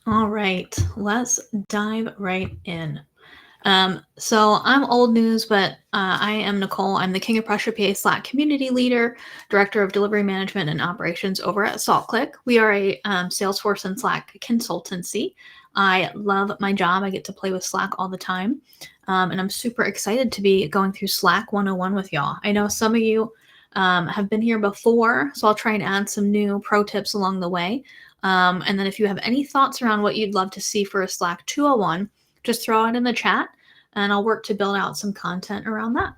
All right, let's dive right in. So I'm old news, but I am Nicole. I'm the King of Prussia PA Slack community leader, director of delivery management and operations over at SaltClick. We are a Salesforce and Slack consultancy. I love my job. I get to play with Slack all the time. And I'm super excited to be going through Slack 101 with y'all. I know some of you have been here before, so I'll try and add some new pro tips along the way. And then if you have any thoughts around what you'd love to see for a Slack 201, just throw it in the chat and I'll work to build out some content around that.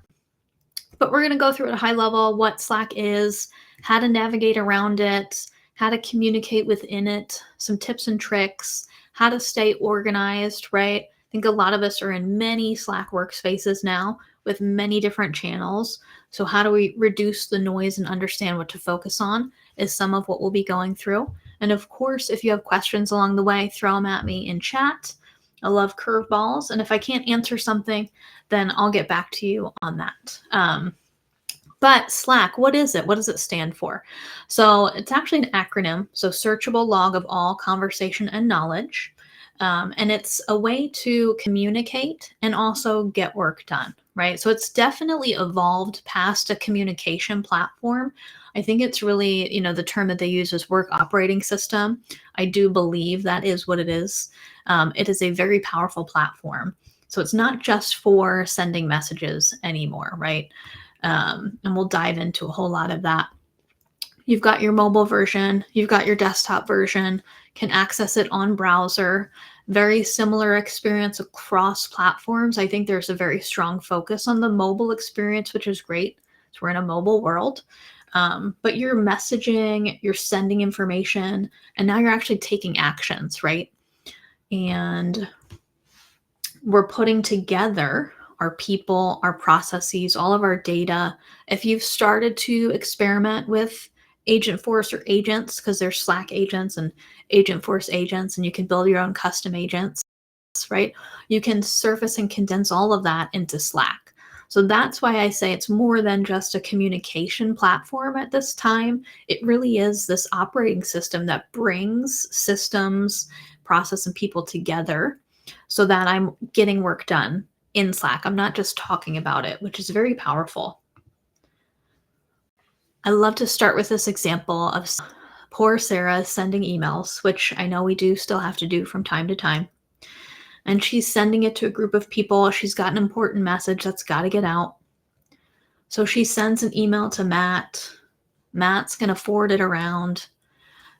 But we're going to go through at a high level what Slack is, how to navigate around it, how to communicate within it, some tips and tricks, how to stay organized, right? I think a lot of us are in many Slack workspaces now with many different channels. So how do we reduce the noise and understand what to focus on is some of what we'll be going through. And of course, if you have questions along the way, throw them at me in chat. I love curveballs. And if I can't answer something, then I'll get back to you on that. But Slack, what is it? What does it stand for? So it's actually an acronym. So searchable log of all conversation and knowledge. And it's a way to communicate and also get work done, right? So it's definitely evolved past a communication platform. I think it's really, the term that they use is work operating system. I do believe that is what it is. It is a very powerful platform. So it's not just for sending messages anymore, right? And we'll dive into a whole lot of that. You've got your mobile version, you've got your desktop version, can access it on browser. Very similar experience across platforms. I think there's a very strong focus on the mobile experience, which is great. So we're in a mobile world. But you're messaging, you're sending information, and now you're actually taking actions, right? And we're putting together our people, our processes, all of our data. If you've started to experiment with Agentforce or agents, because there's Slack agents and Agentforce agents, and you can build your own custom agents, right? You can surface and condense all of that into Slack. So that's why I say it's more than just a communication platform at this time. It really is this operating system that brings systems, process, and people together so that I'm getting work done in Slack. I'm not just talking about it, which is very powerful. I love to start with this example of poor Sarah sending emails, which I know we do still have to do from time to time. And she's sending it to a group of people. She's got an important message that's got to get out. So she sends an email to Matt. Matt's going to forward it around.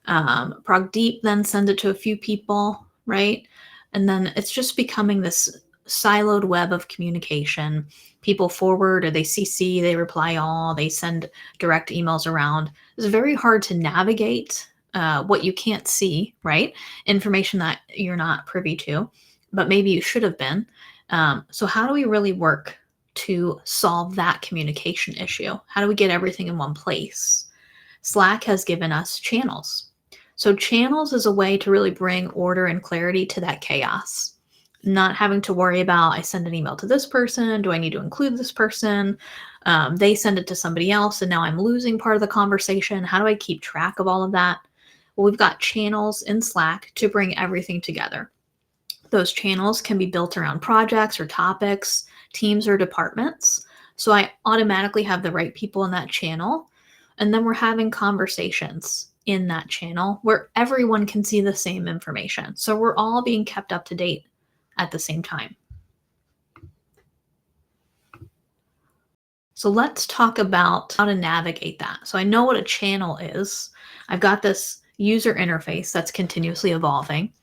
Pragdeep then sends it to a few people, right? And then it's just becoming this siloed web of communication. People forward or they CC, they reply all, they send direct emails around. It's very hard to navigate what you can't see, right? Information that you're not privy to, but maybe you should have been. So how do we really work to solve that communication issue? How do we get everything in one place? Slack has given us channels. So channels is a way to really bring order and clarity to that chaos. Not having to worry about, I send an email to this person, do I need to include this person? They send it to somebody else and now I'm losing part of the conversation. How do I keep track of all of that? Well, we've got channels in Slack to bring everything together. Those channels can be built around projects or topics, teams or departments. So I automatically have the right people in that channel. And then we're having conversations in that channel where everyone can see the same information. So we're all being kept up to date at the same time. So let's talk about how to navigate that. So I know what a channel is. I've got this user interface that's continuously evolving.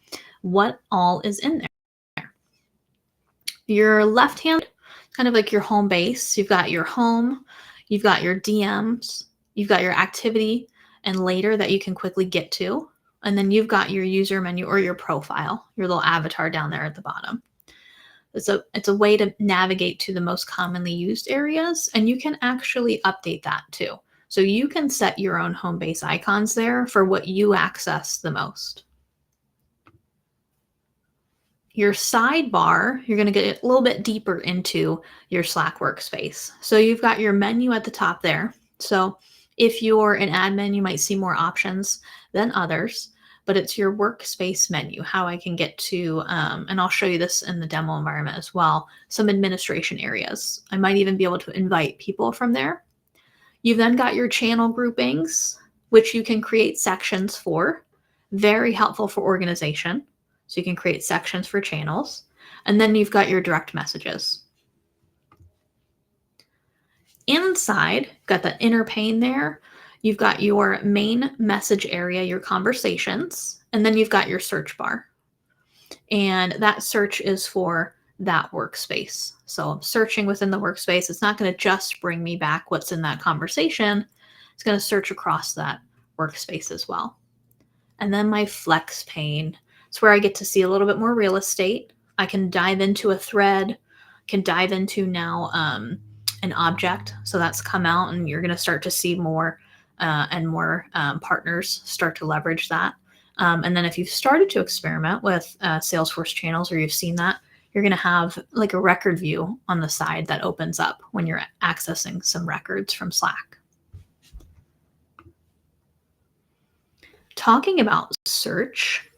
What all is in there? Your left hand, kind of like your home base. You've got your home, you've got your DMs, you've got your activity and later that you can quickly get to. And then you've got your user menu or your profile, your little avatar down there at the bottom. It's a way to navigate to the most commonly used areas, and you can actually update that too. So you can set your own home base icons there for what you access the most. Your sidebar, you're going to get a little bit deeper into your Slack workspace. So you've got your menu at the top there. So if you're an admin, you might see more options than others. but it's your workspace menu, how I can get to, and I'll show you this in the demo environment as well, some administration areas. I might even be able to invite people from there. You've then got your channel groupings, which you can create sections for. Very helpful for organization. So you can create sections for channels. And then you've got your direct messages. Inside, got the inner pane there. You've got your main message area, your conversations, and then you've got your search bar. And that search is for that workspace. So I'm searching within the workspace. It's not going to just bring me back what's in that conversation. It's going to search across that workspace as well. And then my flex pane. It's where I get to see a little bit more real estate. I can dive into a thread, can dive into now an object. So that's come out, and you're going to start to see more and more partners start to leverage that. And then if you've started to experiment with Salesforce channels, or you've seen that, you're going to have like a record view on the side that opens up when you're accessing some records from Slack. Talking about search,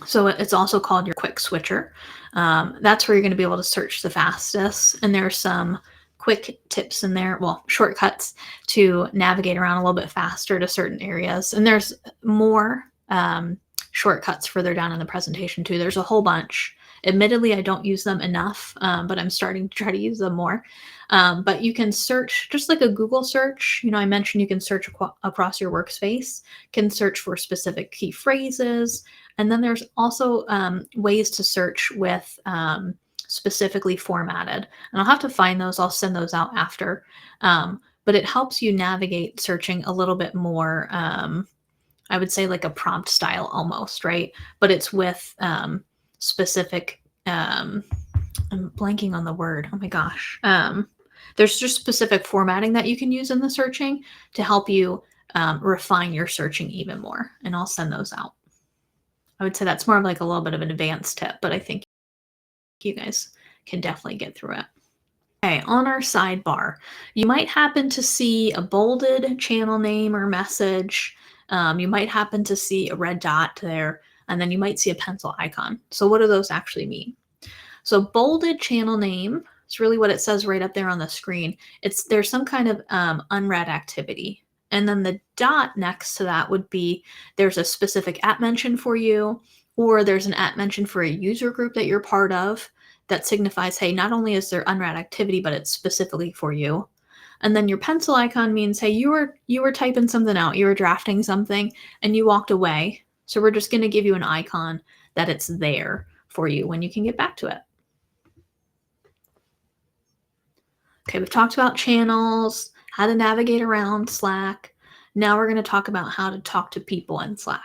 so it's also called your quick switcher. That's where you're going to be able to search the fastest. And there are some quick tips in there, well, shortcuts to navigate around a little bit faster to certain areas. And there's more shortcuts further down in the presentation too. There's a whole bunch. Admittedly, I don't use them enough, but I'm starting to try to use them more. But you can search just like a Google search. You know, I mentioned you can search across your workspace, can search for specific key phrases. And then there's also ways to search with specifically formatted. And I'll have to find those. I'll send those out after. But it helps you navigate searching a little bit more, I would say like a prompt style almost, right? But it's with specific, I'm blanking on the word. Oh my gosh. There's just specific formatting that you can use in the searching to help you refine your searching even more. And I'll send those out. I would say that's more of like a little bit of an advanced tip, but I think you guys can definitely get through it. Okay, on our sidebar, you might happen to see a bolded channel name or message. You might happen to see a red dot there, and then you might see a pencil icon. So what do those actually mean? So bolded channel name, it's really what it says right up there on the screen. There's some kind of unread activity. And then the dot next to that would be there's a specific @ mention for you, or there's an @ mention for a user group that you're part of that signifies, hey, not only is there unread activity, but it's specifically for you. And then your pencil icon means, hey, you were typing something out, you were drafting something, and you walked away. So we're just going to give you an icon that it's there for you when you can get back to it. Okay, we've talked about channels, how to navigate around Slack. Now we're going to talk about how to talk to people in Slack.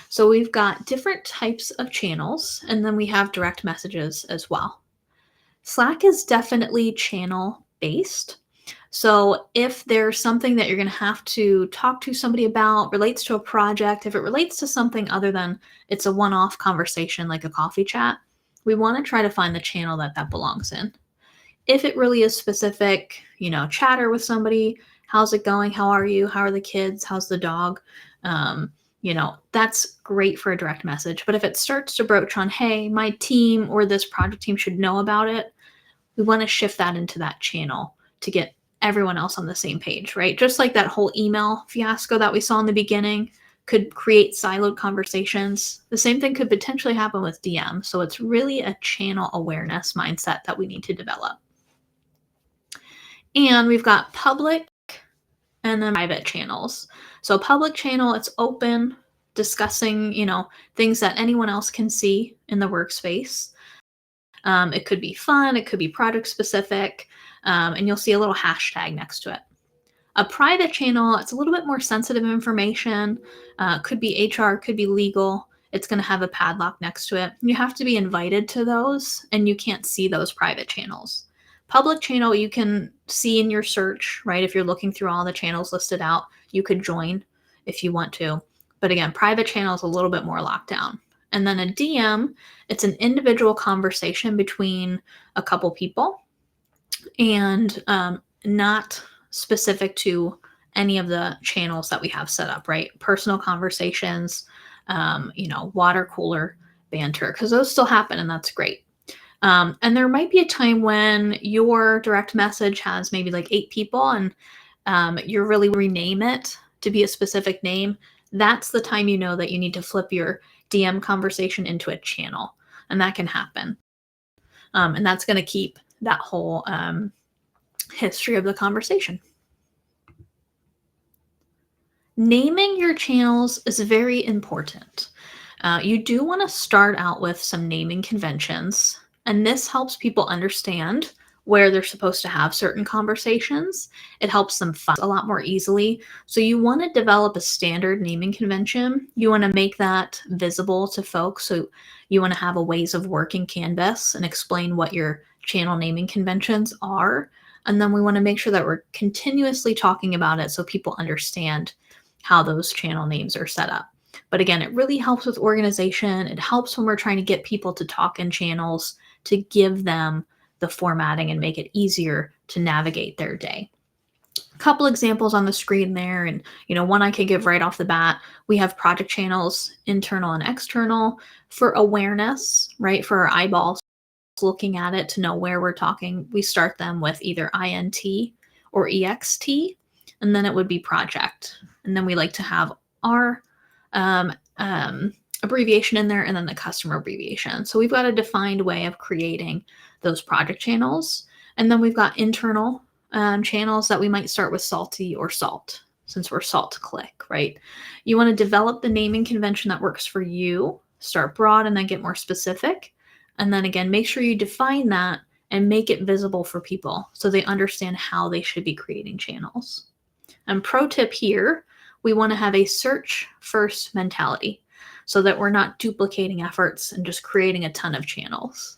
So we've got different types of channels, and then we have direct messages as well. Slack is definitely channel based. So if there's something that you're going to have to talk to somebody about, relates to a project, if it relates to something other than it's a one-off conversation like a coffee chat, we want to try to find the channel that belongs in. If it really is specific, you know, chatter with somebody, how's it going? How are you? How are the kids? How's the dog? You know, that's great for a direct message. But if it starts to broach on, hey, my team or this project team should know about it, we want to shift that into that channel to get everyone else on the same page, right? Just like that whole email fiasco that we saw in the beginning could create siloed conversations. The same thing could potentially happen with DM. So it's really a channel awareness mindset that we need to develop. And we've got public and then private channels. So public channel, it's open, discussing, you know, things that anyone else can see in the workspace. It could be fun, it could be project specific, and you'll see a little hashtag next to it. A private channel, it's a little bit more sensitive information, could be HR, could be legal. It's going to have a padlock next to it. You have to be invited to those, and you can't see those private channels. Public channel, you can see in your search, right? If you're looking through all the channels listed out, you could join if you want to. But again, private channel is a little bit more locked down. And then a DM, it's an individual conversation between a couple people and not specific to any of the channels that we have set up, right? Personal conversations, water cooler banter, because those still happen and that's great. And there might be a time when your direct message has maybe like 8 people and you're really rename it to be a specific name. That's the time you know that you need to flip your DM conversation into a channel. And that can happen. And that's going to keep that whole history of the conversation. Naming your channels is very important. You do want to start out with some naming conventions, and this helps people understand where they're supposed to have certain conversations. It helps them find a lot more easily. So you want to develop a standard naming convention. You want to make that visible to folks. So you want to have a ways of working canvas and explain what your channel naming conventions are. And then we want to make sure that we're continuously talking about it so people understand how those channel names are set up. But again, it really helps with organization. It helps when we're trying to get people to talk in channels, to give them the formatting and make it easier to navigate their day. A couple examples on the screen there, and one I could give right off the bat. We have project channels, internal and external, for awareness, right? For our eyeballs looking at it to know where we're talking. We start them with either INT or EXT, and then it would be project. And then we like to have our abbreviation in there and then the customer abbreviation. So we've got a defined way of creating those project channels. And then we've got internal channels that we might start with salty or salt, since we're salt to click, right? You want to develop the naming convention that works for you, start broad and then get more specific. And then again, make sure you define that and make it visible for people so they understand how they should be creating channels. And pro tip here, we want to have a search first mentality so that we're not duplicating efforts and just creating a ton of channels.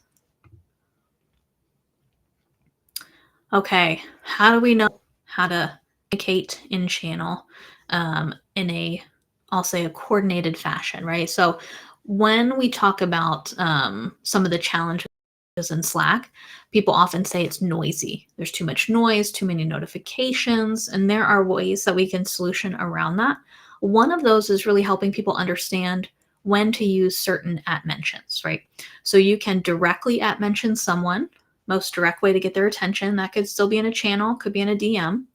Okay, how do we know how to communicate in channel in a, I'll say, a coordinated fashion, right? So when we talk about some of the challenges in Slack, people often say it's noisy. There's too much noise, too many notifications, and there are ways that we can solution around that. One of those is really helping people understand when to use certain @mentions, right? So you can directly @mention someone, most direct way to get their attention. That could still be in a channel, could be in a DM.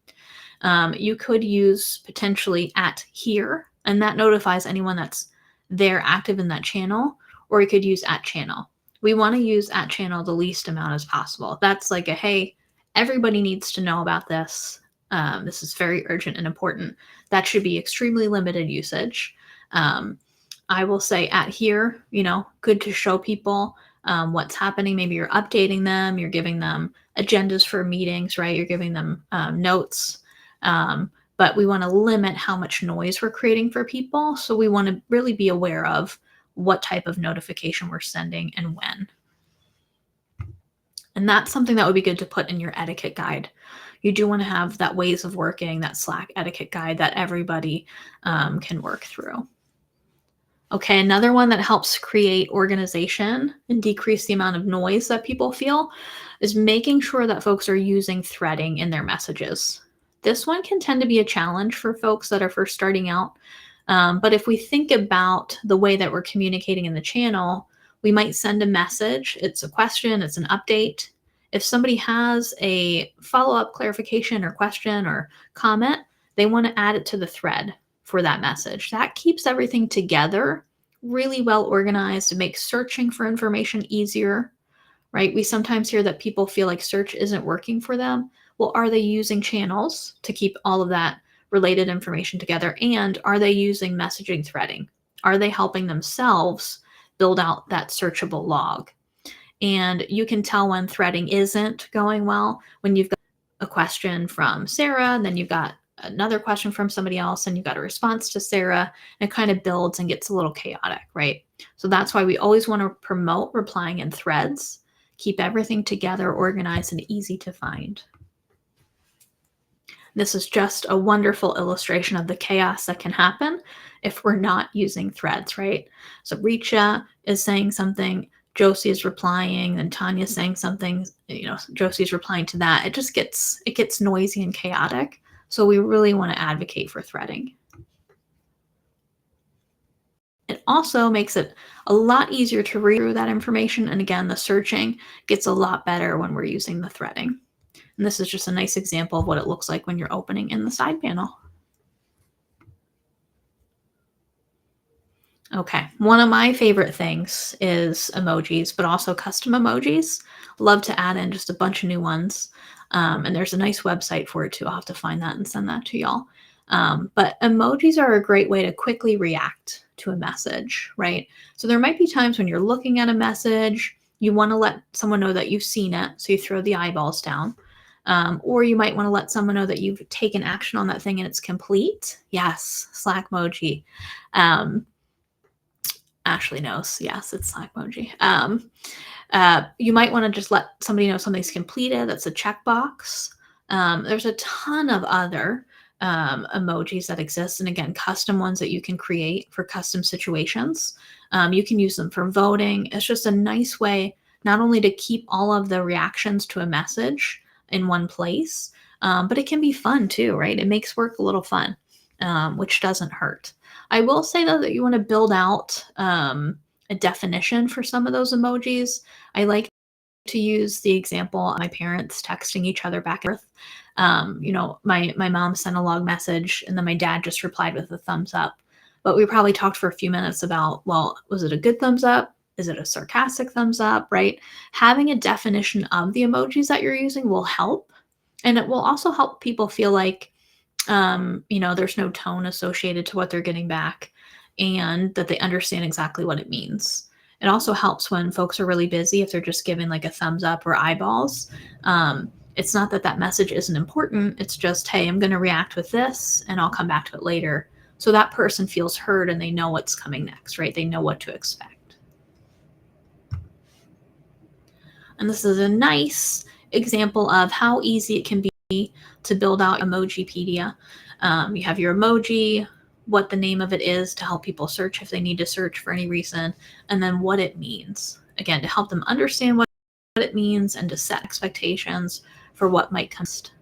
You could use potentially @here, and that notifies anyone that's there active in that channel, or you could use @channel. We want to use @channel the least amount as possible. That's like a, hey, everybody needs to know about this. This is very urgent and important. That should be extremely limited usage. I will say @here, good to show people what's happening. Maybe you're updating them, you're giving them agendas for meetings, right? You're giving them notes. But we want to limit how much noise we're creating for people. So we want to really be aware of what type of notification we're sending and when. And that's something that would be good to put in your etiquette guide. You do want to have that ways of working, that Slack etiquette guide that everybody can work through. Okay, another one that helps create organization and decrease the amount of noise that people feel is making sure that folks are using threading in their messages. This one can tend to be a challenge for folks that are first starting out. But if we think about the way that we're communicating in the channel, we might send a message. It's a question, it's an update. If somebody has a follow-up clarification or question or comment, they want to add it to the thread for that message. That keeps everything together, really well organized. It makes searching for information easier, right? We sometimes hear that people feel like search isn't working for them. Well, are they using channels to keep all of that related information together? And are they using messaging threading? Are they helping themselves build out that searchable log? And you can tell when threading isn't going well when you've got a question from Sarah, and then you've got another question from somebody else, and you've got a response to Sarah, and it kind of builds and gets a little chaotic, right? So that's why we always want to promote replying in threads, keep everything together, organized, and easy to find. This is just a wonderful illustration of the chaos that can happen if we're not using threads, right? So Richa is saying something, Josie is replying, and Tanya's saying something, Josie's replying to that. It gets noisy and chaotic. So we really want to advocate for threading. And It also makes it a lot easier to read through that information. And again, the searching gets a lot better when we're using the threading. And this is just a nice example of what it looks like when you're opening in the side panel. Okay, one of my favorite things is emojis, but also custom emojis. Love to add in just a bunch of new ones. And there's a nice website for it too. I'll have to find that and send that to y'all. But emojis are a great way to quickly react to a message, right? So there might be times when you're looking at a message, you want to let someone know that you've seen it, so you throw the eyeballs down. Or you might want to let someone know that you've taken action on that thing and it's complete. Yes, Slack emoji. Ashley knows. Yes, it's Slack emoji. You might want to just let somebody know something's completed. That's a checkbox. There's a ton of other emojis that exist. And again, custom ones that you can create for custom situations. You can use them for voting. It's just a nice way not only to keep all of the reactions to a message in one place, but it can be fun too, right? It makes work a little fun, which doesn't hurt. I will say though that you want to build out a definition for some of those emojis. I like to use the example of my parents texting each other back and forth. My mom sent a long message and then my dad just replied with a thumbs up. But we probably talked for a few minutes about, well, was it a good thumbs up? Is it a sarcastic thumbs up, right? Having a definition of the emojis that you're using will help. And it will also help people feel like, there's no tone associated to what they're getting back and that they understand exactly what it means. It also helps when folks are really busy if they're just giving like a thumbs up or eyeballs. It's not that that message isn't important. It's just, hey, I'm going to react with this and I'll come back to it later. So that person feels heard and they know what's coming next, right? They know what to expect. And this is a nice example of how easy it can be to build out Emojipedia. You have your emoji, what the name of it is to help people search if they need to search for any reason, and then what it means. Again, to help them understand what it means and to set expectations for what might come next.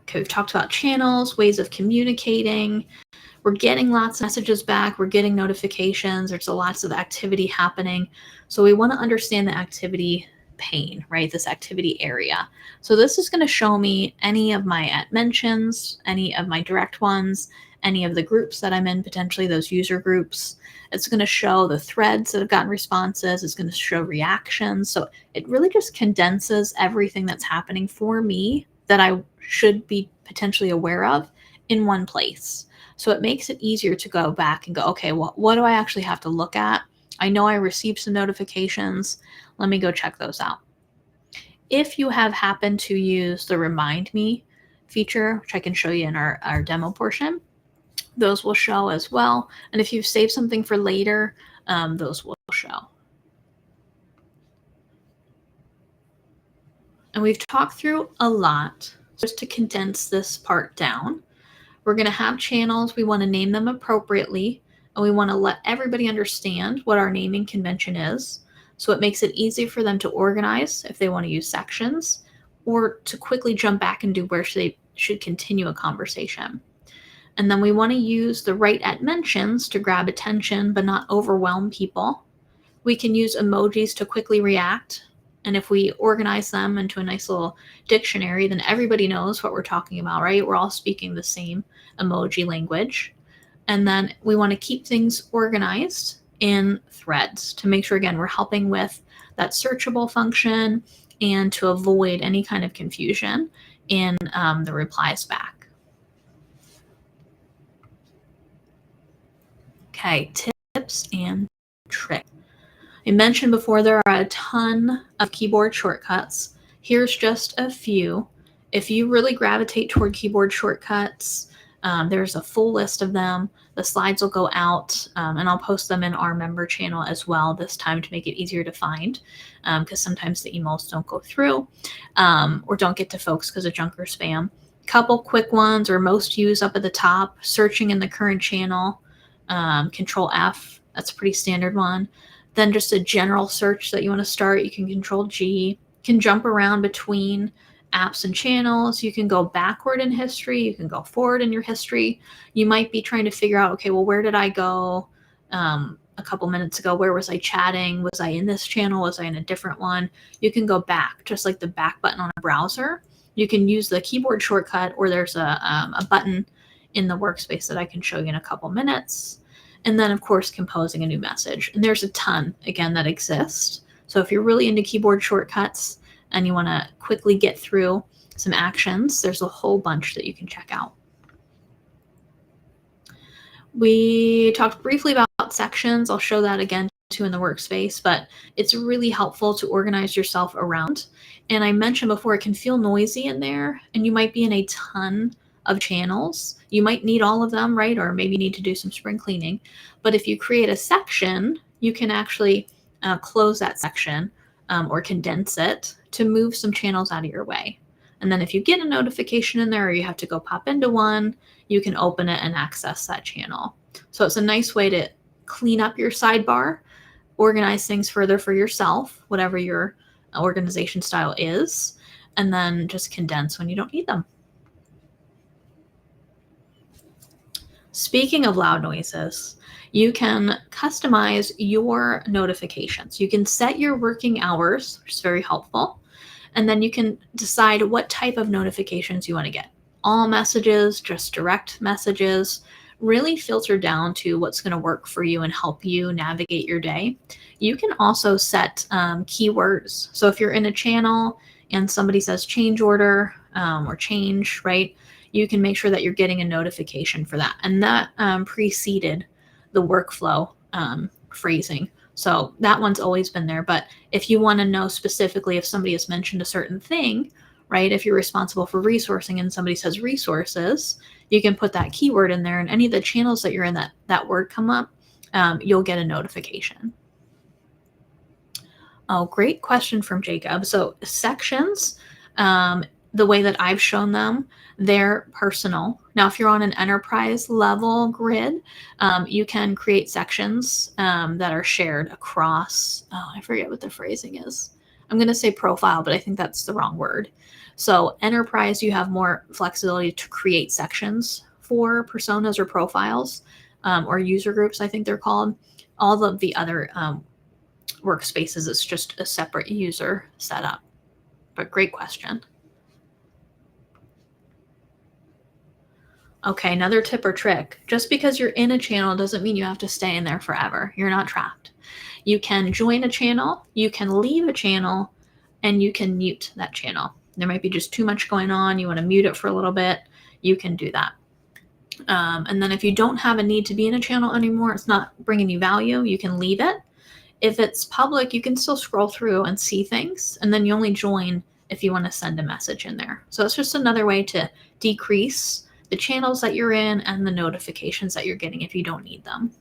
Okay, we've talked about channels, ways of communicating. We're getting lots of messages back. We're getting notifications. There's lots of activity happening. So we want to understand the activity pane, right? This activity area. So this is going to show me any of my @mentions, any of my direct ones, any of the groups that I'm in, potentially those user groups. It's going to show the threads that have gotten responses. It's going to show reactions. So it really just condenses everything that's happening for me that I should be potentially aware of in one place. So it makes it easier to go back and go, okay, well, what do I actually have to look at? I know I received some notifications. Let me go check those out. If you have happened to use the Remind Me feature, which I can show you in our demo portion, those will show as well. And if you've saved something for later, those will show. And we've talked through a lot. Just to condense this part down, we're going to have channels. We want to name them appropriately, and we want to let everybody understand what our naming convention is. So it makes it easy for them to organize if they want to use sections or to quickly jump back and do where they should continue a conversation. And then we want to use the right @mentions to grab attention but not overwhelm people. We can use emojis to quickly react. And if we organize them into a nice little dictionary, then everybody knows what we're talking about, right? We're all speaking the same emoji language. And then we want to keep things organized in threads to make sure, again, we're helping with that searchable function and to avoid any kind of confusion in the replies back. Okay, tips and tricks. I mentioned before there are a ton of keyboard shortcuts. Here's just a few. If you really gravitate toward keyboard shortcuts, there's a full list of them. The slides will go out, and I'll post them in our member channel as well this time to make it easier to find, because sometimes the emails don't go through or don't get to folks because of junk or spam. Couple quick ones or most used up at the top, searching in the current channel, Control F, that's a pretty standard one. Then just a general search that you want to start, you can Control G. You can jump around between apps and channels. You can go backward in history. You can go forward in your history. You might be trying to figure out, okay, well, where did I go a couple minutes ago? Where was I chatting? Was I in this channel? Was I in a different one? You can go back, just like the back button on a browser. You can use the keyboard shortcut, or there's a button in the workspace that I can show you in a couple minutes. And then, of course, composing a new message. And there's a ton, again, that exist. So if you're really into keyboard shortcuts and you want to quickly get through some actions, there's a whole bunch that you can check out. We talked briefly about sections. I'll show that again too in the workspace, but it's really helpful to organize yourself around. And I mentioned before, it can feel noisy in there, and you might be in a ton of channels. You might need all of them, right? Or maybe need to do some spring cleaning. But if you create a section, you can actually close that section or condense it to move some channels out of your way. And then if you get a notification in there, or you have to go pop into one, you can open it and access that channel. So it's a nice way to clean up your sidebar, organize things further for yourself, whatever your organization style is, and then just condense when you don't need them. Speaking of loud noises, you can customize your notifications. You can set your working hours, which is very helpful. And then you can decide what type of notifications you want to get. All messages, just direct messages, really filter down to what's going to work for you and help you navigate your day. You can also set keywords. So if you're in a channel and somebody says change order or change, right, you can make sure that you're getting a notification for that. And that preceded the workflow phrasing. So that one's always been there. But if you want to know specifically if somebody has mentioned a certain thing, right, if you're responsible for resourcing and somebody says resources, you can put that keyword in there, and any of the channels that you're in that word come up, you'll get a notification. Oh, great question from Jacob. So sections, the way that I've shown them, they're personal. Now, if you're on an enterprise level grid, you can create sections that are shared across, I forget what the phrasing is. I'm going to say profile, but I think that's the wrong word. So enterprise, you have more flexibility to create sections for personas or profiles or user groups, I think they're called. All of the other workspaces, it's just a separate user setup. But great question. Okay, another tip or trick. Just because you're in a channel doesn't mean you have to stay in there forever. You're not trapped. You can join a channel, you can leave a channel, and you can mute that channel. There might be just too much going on. You want to mute it for a little bit. You can do that. And then if you don't have a need to be in a channel anymore, it's not bringing you value, you can leave it. If it's public, you can still scroll through and see things, and then you only join if you want to send a message in there. So it's just another way to decrease the channels that you're in and the notifications that you're getting if you don't need them.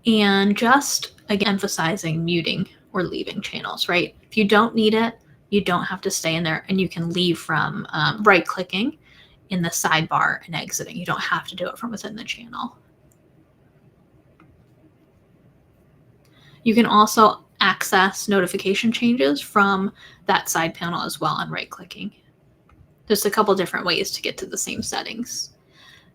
And just, again, emphasizing muting or leaving channels, right? If you don't need it, you don't have to stay in there, and you can leave from right-clicking in the sidebar and exiting. You don't have to do it from within the channel. You can also access notification changes from that side panel as well on right-clicking. Just a couple different ways to get to the same settings.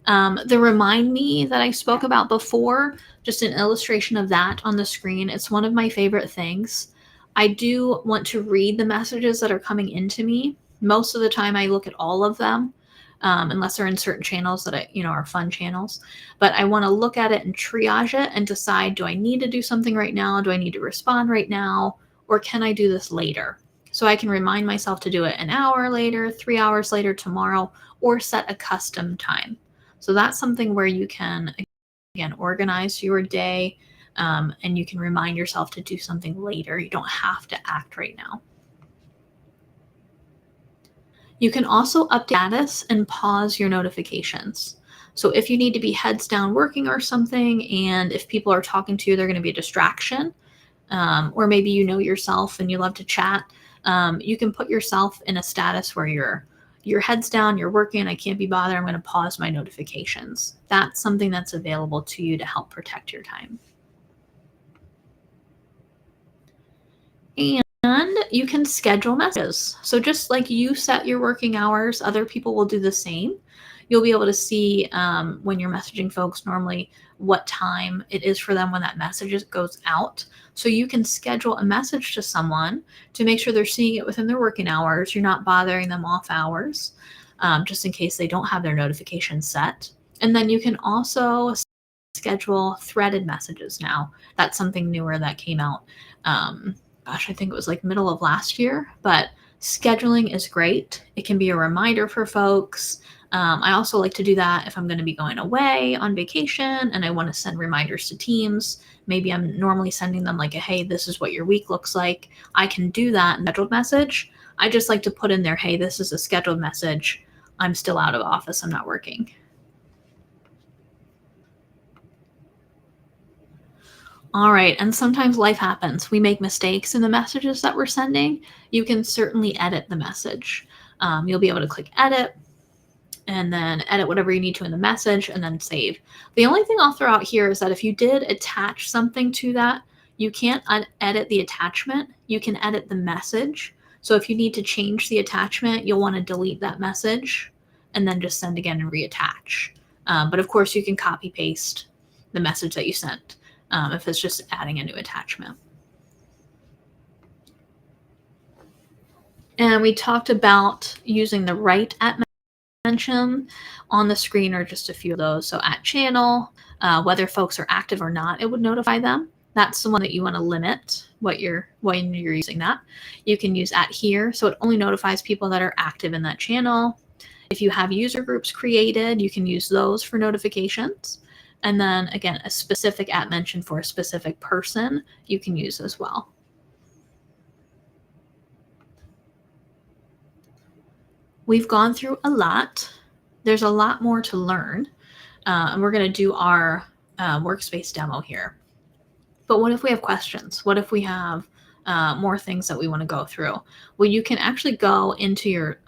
The Remind Me that I spoke about before, just an illustration of that on the screen. It's one of my favorite things. I do want to read the messages that are coming into me. Most of the time I look at all of them, unless they're in certain channels that are fun channels. But I want to look at it and triage it and decide, do I need to do something right now? Do I need to respond right now? Or can I do this later? So I can remind myself to do it an hour later, 3 hours later, tomorrow, or set a custom time. So that's something where you can, again, organize your day, and you can remind yourself to do something later. You don't have to act right now. You can also update status and pause your notifications. So if you need to be heads down working or something, and if people are talking to you, they're going to be a distraction, or maybe you know yourself and you love to chat, you can put yourself in a status where your head's down, you're working, I can't be bothered, I'm going to pause my notifications. That's something that's available to you to help protect your time. And you can schedule messages. So just like you set your working hours, other people will do the same. You'll be able to see when you're messaging folks normally what time it is for them when that message goes out. So you can schedule a message to someone to make sure they're seeing it within their working hours. You're not bothering them off hours, just in case they don't have their notifications set. And then you can also schedule threaded messages now. That's something newer that came out. I think it was like middle of last year, but scheduling is great. It can be a reminder for folks. I also like to do that if I'm going to be going away on vacation and I want to send reminders to teams. Maybe I'm normally sending them like hey, this is what your week looks like. I can do that in scheduled message. I just like to put in there, hey, this is a scheduled message. I'm still out of office. I'm not working. All right, and sometimes life happens. We make mistakes in the messages that we're sending. You can certainly edit the message. You'll be able to click edit and then edit whatever you need to in the message and then save. The only thing I'll throw out here is that if you did attach something to that, you can't edit the attachment. You can edit the message. So if you need to change the attachment, you'll want to delete that message and then just send again and reattach. But of course, you can copy paste the message that you sent if it's just adding a new attachment. And we talked about using the right at mention on the screen are just a few of those. So at channel, whether folks are active or not, it would notify them. That's the one that you want to limit when you're using that. You can use at here, so it only notifies people that are active in that channel. If you have user groups created, you can use those for notifications. And then again, a specific at mention for a specific person you can use as well. We've gone through a lot. There's a lot more to learn. And we're going to do our workspace demo here. But what if we have questions? What if we have more things that we want to go through? Well, you can actually go into your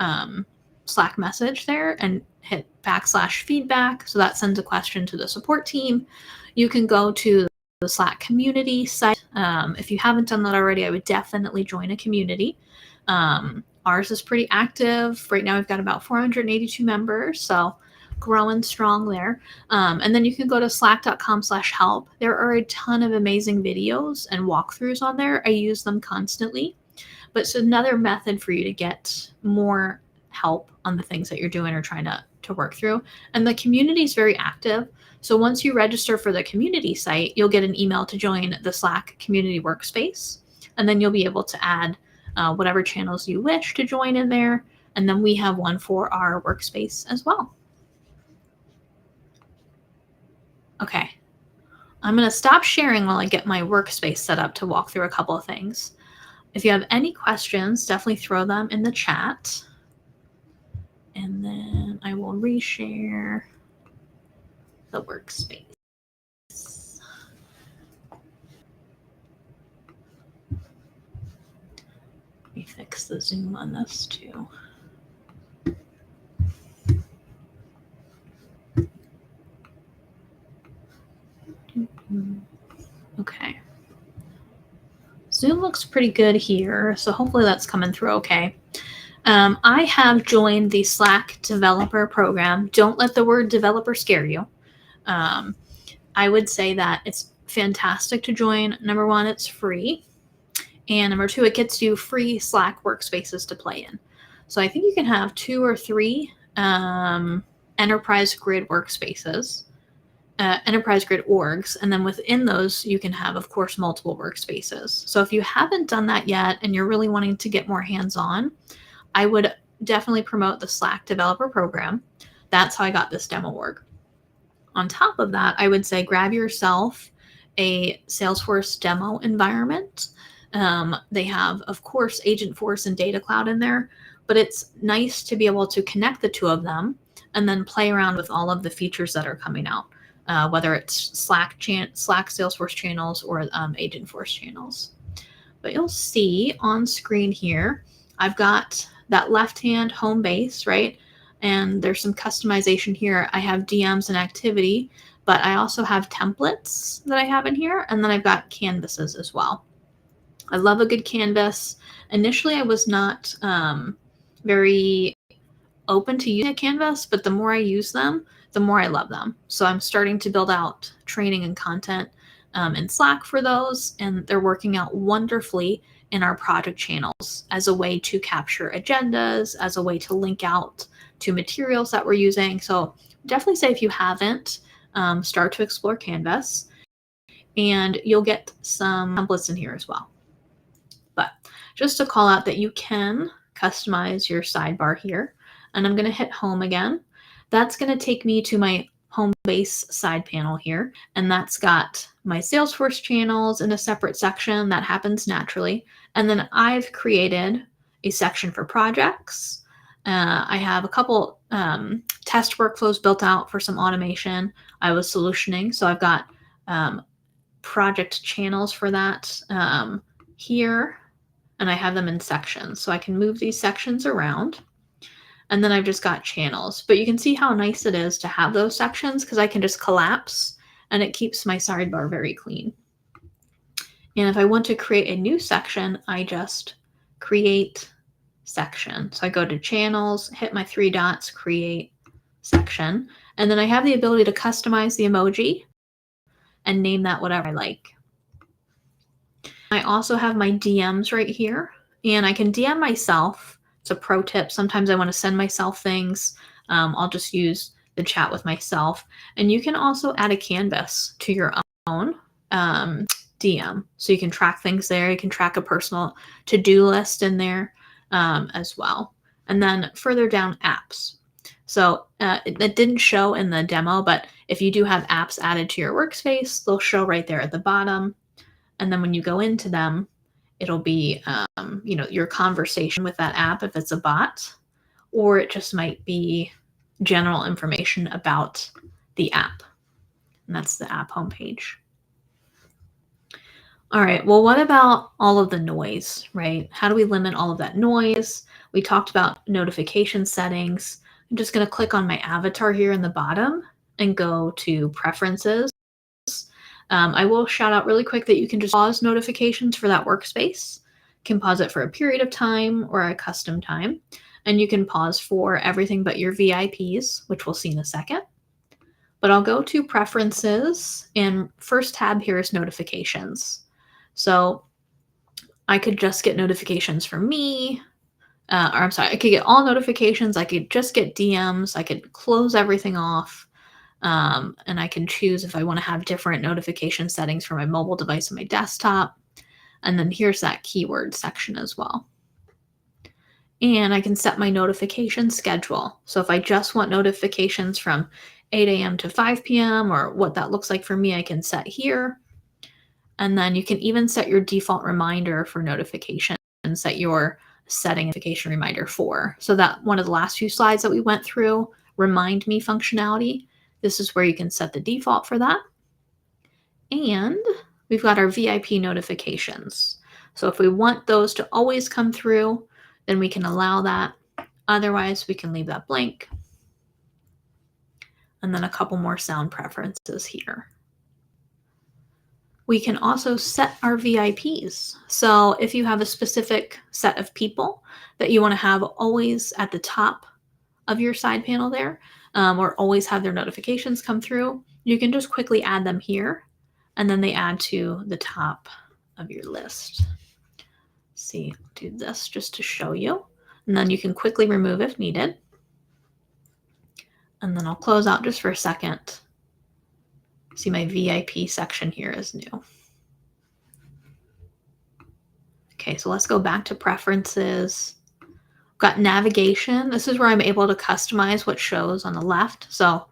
Slack message there and hit /feedback. So that sends a question to the support team. You can go to the Slack community site. If you haven't done that already, I would definitely join a community. Ours is pretty active. Right now we've got about 482 members, so growing strong there. And then you can go to slack.com/help. There are a ton of amazing videos and walkthroughs on there. I use them constantly, but it's another method for you to get more help on the things that you're doing or trying to work through. And the community is very active. So once you register for the community site, you'll get an email to join the Slack community workspace. And then you'll be able to add whatever channels you wish to join in there. And then we have one for our workspace as well. Okay, I'm going to stop sharing while I get my workspace set up to walk through a couple of things. If you have any questions, definitely throw them in the chat. And then I will reshare the workspace. Let me fix the zoom on this too. Okay. Zoom looks pretty good here, so hopefully that's coming through okay. I have joined the Slack developer program. Don't let the word developer scare you. I would say that it's fantastic to join. Number one, it's free. And number two, it gets you free Slack workspaces to play in. So I think you can have 2 or 3 enterprise grid workspaces, enterprise grid orgs. And then within those, you can have, of course, multiple workspaces. So if you haven't done that yet and you're really wanting to get more hands-on, I would definitely promote the Slack developer program. That's how I got this demo org. On top of that, I would say grab yourself a Salesforce demo environment. They have, of course, Agentforce and Data Cloud in there, but it's nice to be able to connect the two of them and then play around with all of the features that are coming out, whether it's Slack Salesforce channels or Agentforce channels. But you'll see on screen here, I've got that left-hand home base, right? And there's some customization here. I have DMs and activity, but I also have templates that I have in here, and then I've got canvases as well. I love a good canvas. Initially, I was not very open to using a canvas, but the more I use them, the more I love them. So I'm starting to build out training and content in Slack for those, and they're working out wonderfully in our project channels as a way to capture agendas, as a way to link out to materials that we're using. So definitely say if you haven't, start to explore Canvas, and you'll get some templates in here as well. But just to call out that you can customize your sidebar here, and I'm going to hit home again. That's going to take me to my home base side panel here, and that's got my Salesforce channels in a separate section. That happens naturally. And then I've created a section for projects. I have a couple test workflows built out for some automation. I was solutioning, so I've got project channels for that here, and I have them in sections. So I can move these sections around, and then I've just got channels. But you can see how nice it is to have those sections because I can just collapse and it keeps my sidebar very clean. And if I want to create a new section, I just create section. So I go to channels, hit my 3 dots, create section, and then I have the ability to customize the emoji and name that whatever I like. I also have my DMs right here, and I can DM myself. It's a pro tip. Sometimes I want to send myself things. I'll just use the chat with myself. And you can also add a canvas to your own DM. So you can track things there. You can track a personal to-do list in there as well. And then further down, apps. So it didn't show in the demo, but if you do have apps added to your workspace, they'll show right there at the bottom. And then when you go into them, it'll be, your conversation with that app if it's a bot, or it just might be general information about the app. And that's the app homepage. All right, well, what about all of the noise, right? How do we limit all of that noise? We talked about notification settings. I'm just going to click on my avatar here in the bottom and go to preferences. I will shout out really quick that you can just pause notifications for that workspace. You can pause it for a period of time or a custom time. And you can pause for everything but your VIPs, which we'll see in a second. But I'll go to preferences, and first tab here is notifications. So I could just get notifications from me, I could get all notifications. I could just get DMs. I could close everything off. And I can choose if I want to have different notification settings for my mobile device and my desktop. And then here's that keyword section as well. And I can set my notification schedule. So if I just want notifications from 8 a.m. to 5 p.m. or what that looks like for me, I can set here. And then you can even set your default reminder for notifications and set your setting notification reminder for. So that one of the last few slides that we went through, remind me functionality. This is where you can set the default for that. And we've got our VIP notifications. So if we want those to always come through, then we can allow that. Otherwise, we can leave that blank. And then a couple more sound preferences here. We can also set our VIPs. So if you have a specific set of people that you want to have always at the top of your side panel there, or always have their notifications come through, you can just quickly add them here, and then they add to the top of your list. See, I'll do this just to show you, and then you can quickly remove if needed. And then I'll close out just for a second. See, my VIP section here is new. Okay, so let's go back to preferences. Got navigation. This is where I'm able to customize what shows on the left. So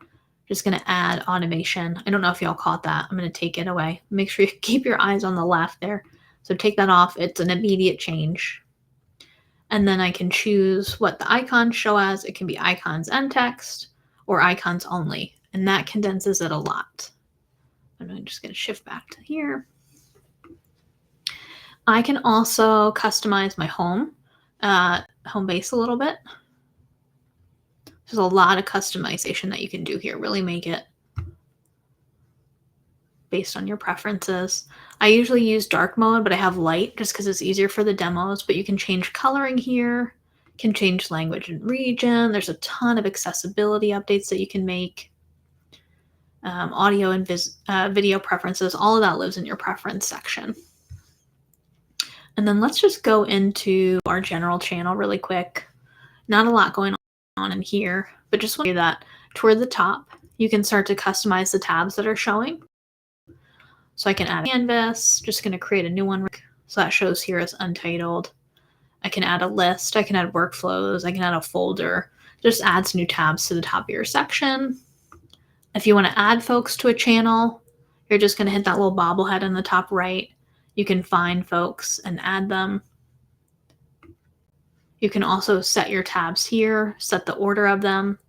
just going to add automation. I don't know if y'all caught that. I'm going to take it away. Make sure you keep your eyes on the left there. So take that off. It's an immediate change. And then I can choose what the icons show as. It can be icons and text or icons only. And that condenses it a lot. And I'm just going to shift back to here. I can also customize my home base a little bit. There's a lot of customization that you can do here. Really make it based on your preferences. I usually use dark mode, but I have light just because it's easier for the demos, but you can change coloring here, can change language and region. There's a ton of accessibility updates that you can make. Audio and video preferences, all of that lives in your preference section. And then let's just go into our general channel really quick. Not a lot going on in here, but just want to do that toward the top. You can start to customize the tabs that are showing. So I can add a canvas, just going to create a new one. So that shows here as untitled. I can add a list, I can add workflows, I can add a folder. Just adds new tabs to the top of your section. If you want to add folks to a channel, you're just going to hit that little bobblehead in the top right. You can find folks and add them. You can also set your tabs here, set the order of them.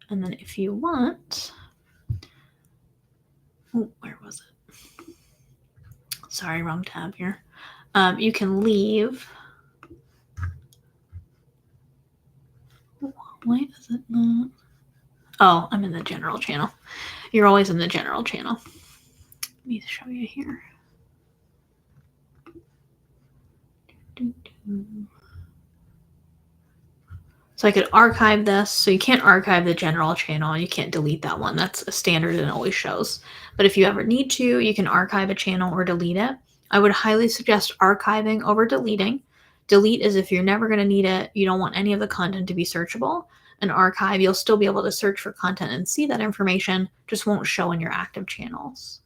And then if you want, oh, where was it? Sorry, wrong tab here. You can leave. Why is it not? Oh, I'm in the general channel. You're always in the general channel. Let me show you here. So I could archive this. So you can't archive the general channel. You can't delete that one. That's a standard and it always shows. But if you ever need to, you can archive a channel or delete it. I would highly suggest archiving over deleting. Delete is if you're never going to need it. You don't want any of the content to be searchable. An archive, you'll still be able to search for content and see that information, just won't show in your active channels.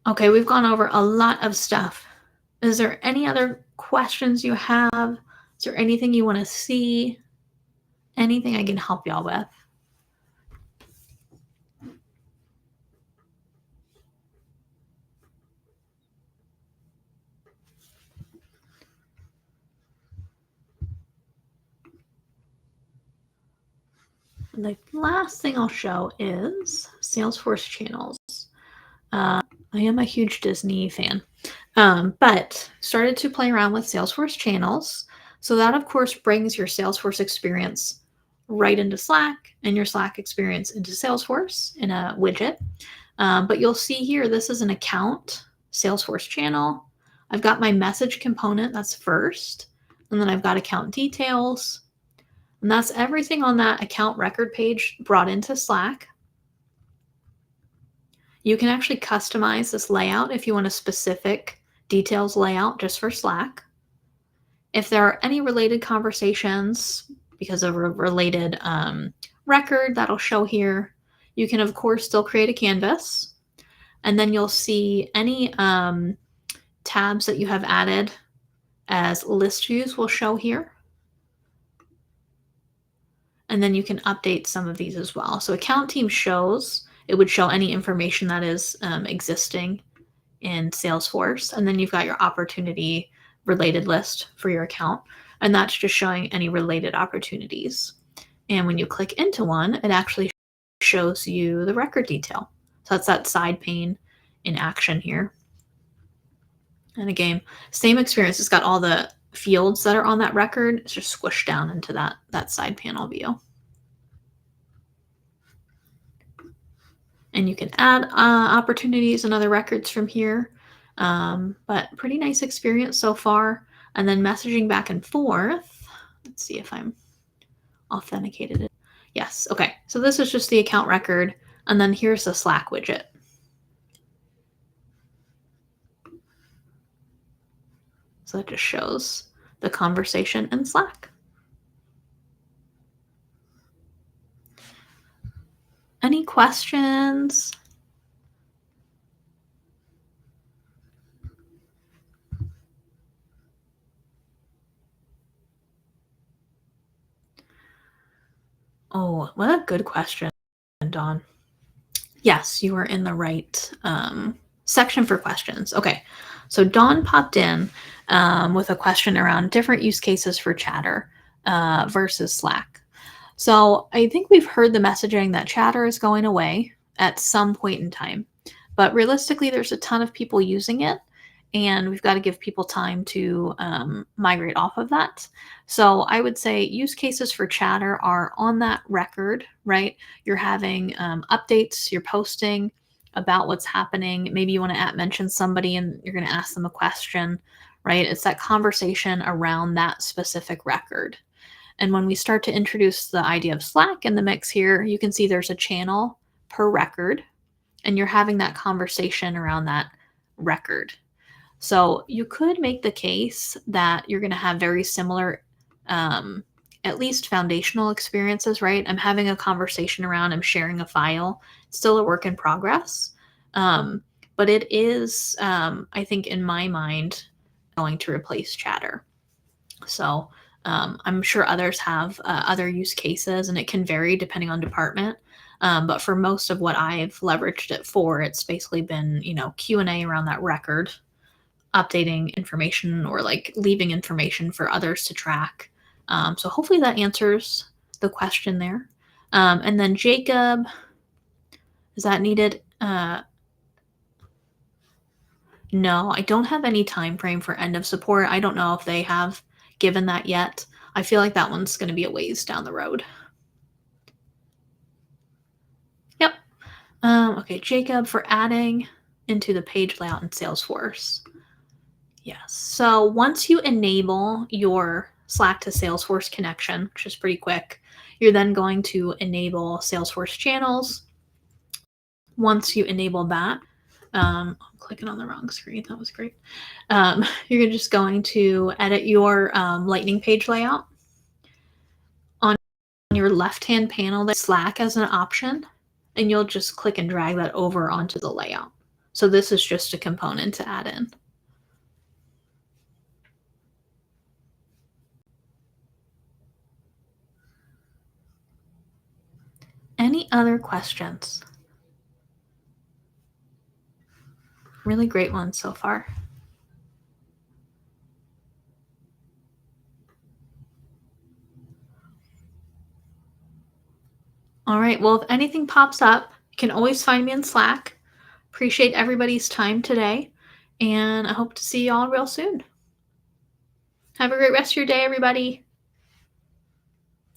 Okay, we've gone over a lot of stuff. Is there any other questions you have? Is there anything you want to see? Anything I can help y'all with? The last thing I'll show is Salesforce channels. I am a huge Disney fan, but started to play around with Salesforce channels. So that, of course, brings your Salesforce experience right into Slack and your Slack experience into Salesforce in a widget. But you'll see here, this is an account Salesforce channel. I've got my message component, that's first. And then I've got account details. And that's everything on that account record page brought into Slack. You can actually customize this layout if you want a specific details layout just for Slack. If there are any related conversations because of a related record, that'll show here. You can, of course, still create a canvas. And then you'll see any tabs that you have added as list views will show here. And then you can update some of these as well. So account team shows, it would show any information that is existing in Salesforce. And then you've got your opportunity related list for your account. And that's just showing any related opportunities. And when you click into one, it actually shows you the record detail. So that's that side pane in action here. And again, same experience. It's got all the fields that are on that record. It's just squished down into that side panel view. And you can add opportunities and other records from here. But pretty nice experience so far. And then messaging back and forth. Let's see if I'm authenticated. Yes. Okay. So this is just the account record. And then here's the Slack widget. So it just shows the conversation in Slack. Any questions? Oh, what a good question, Dawn. Yes, you are in the right section for questions. Okay, so Dawn popped in with a question around different use cases for Chatter versus Slack. So I think we've heard the messaging that Chatter is going away at some point in time, but realistically, there's a ton of people using it. and we've got to give people time to migrate off of that. So I would say use cases for chatter are on that record, right? You're having updates, you're posting about what's happening. Maybe you want to mention somebody and you're going to ask them a question, right? It's that conversation around that specific record. And when we start to introduce the idea of Slack in the mix here, you can see there's a channel per record, and you're having that conversation around that record. So you could make the case that you're going to have very similar, at least foundational experiences, right? I'm having a conversation around, I'm sharing a file, it's still a work in progress. But it is, I think, in my mind, going to replace chatter. So I'm sure others have other use cases, and it can vary depending on department. But for most of what I've leveraged it for, it's basically been, Q&A around that record, updating information or like leaving information for others to track. So hopefully that answers the question there. And then Jacob, is that needed? No, I don't have any time frame for end of support. I don't know if they have given that yet. I feel like that one's going to be a ways down the road. Yep. Okay, Jacob, for adding into the page layout in Salesforce. Yes. So once you enable your Slack to Salesforce connection, which is pretty quick, you're then going to enable Salesforce channels. Once you enable that, I'm clicking on the wrong screen. That was great. You're just going to edit your Lightning page layout. On your left-hand panel, there's Slack as an option, and you'll just click and drag that over onto the layout. So this is just a component to add in. Any other questions? Really great ones so far. All right, well, if anything pops up, you can always find me in Slack. Appreciate everybody's time today, and I hope to see you all real soon. Have a great rest of your day, everybody.